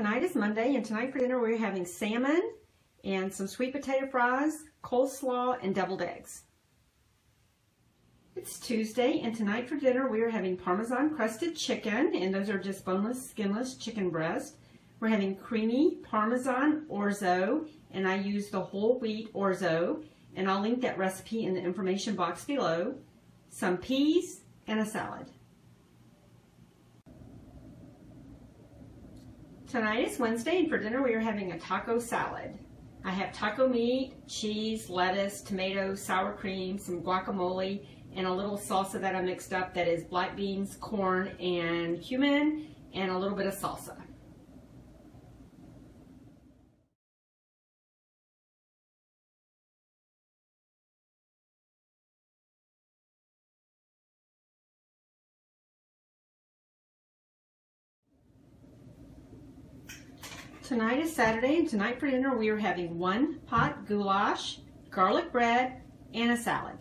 Tonight is Monday, and tonight for dinner we're having salmon and some sweet potato fries, coleslaw, and deviled eggs. It's Tuesday, and tonight for dinner we are having Parmesan crusted chicken, and those are just boneless, skinless chicken breast. We're having creamy Parmesan orzo, and I use the whole wheat orzo, and I'll link that recipe in the information box below. Some peas and a salad. Tonight is Wednesday, and for dinner we are having a taco salad. I have taco meat, cheese, lettuce, tomatoes, sour cream, some guacamole, and a little salsa that I mixed up that is black beans, corn, and cumin, and a little bit of salsa. Tonight is Saturday, and tonight for dinner we are having one pot goulash, garlic bread, and a salad.